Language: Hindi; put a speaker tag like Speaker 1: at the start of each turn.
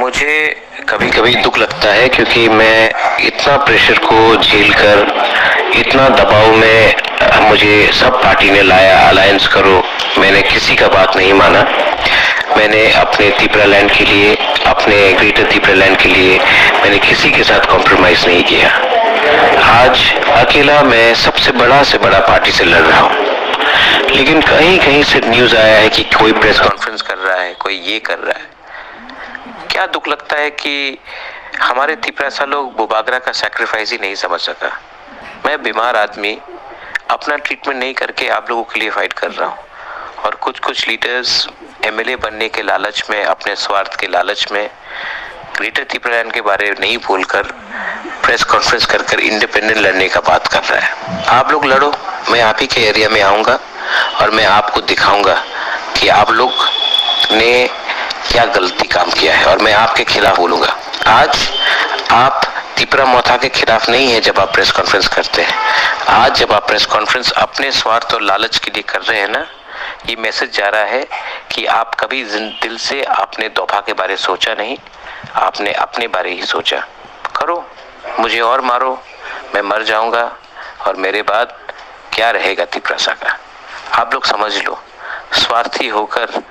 Speaker 1: मुझे कभी कभी दुख लगता है क्योंकि मैं इतना प्रेशर को झेलकर इतना दबाव में मुझे सब पार्टी ने लाया, अलायंस करो, मैंने किसी का बात नहीं माना। मैंने अपने त्रिपुरालैंड के लिए, अपने ग्रेटर त्रिपुरालैंड के लिए मैंने किसी के साथ कॉम्प्रोमाइज नहीं किया। आज अकेला मैं सबसे बड़ा से बड़ा पार्टी से लड़ रहा हूँ, लेकिन कहीं कहीं से न्यूज आया है कि कोई प्रेस कॉन्फ्रेंस कर रहा है, कोई ये कर रहा है। क्या दुख लगता है कि हमारे त्रिपुरा लोग बुबागरा का सैक्रिफाइस ही नहीं समझ सका। मैं बीमार आदमी अपना ट्रीटमेंट नहीं करके आप लोगों के लिए फाइट कर रहा हूँ, और कुछ लीडर्स एमएलए बनने के लालच में, अपने स्वार्थ के लालच में ग्रेटर त्रिपुरालैंड के बारे में नहीं बोलकर प्रेस कॉन्फ्रेंस कर इंडिपेंडेंट लड़ने का बात कर रहा है। आप लोग लड़ो, मैं आप ही के एरिया में आऊँगा और मैं आपको दिखाऊंगा कि आप लोग ने क्या गलती काम किया है, और मैं आपके खिलाफ बोलूंगा। आज आप त्रिपुरा मोथा के खिलाफ नहीं है जब आप प्रेस कॉन्फ्रेंस करते हैं। आज जब आप प्रेस कॉन्फ्रेंस अपने स्वार्थ और लालच के लिए कर रहे हैं ना, ये मैसेज जा रहा है कि आप कभी दिल से आपने दोभा के बारे सोचा नहीं, आपने अपने बारे ही सोचा। करो, मुझे और मारो, मैं मर जाऊंगा, और मेरे बाद क्या रहेगा त्रिपुरा का। आप लोग समझ लो, स्वार्थी होकर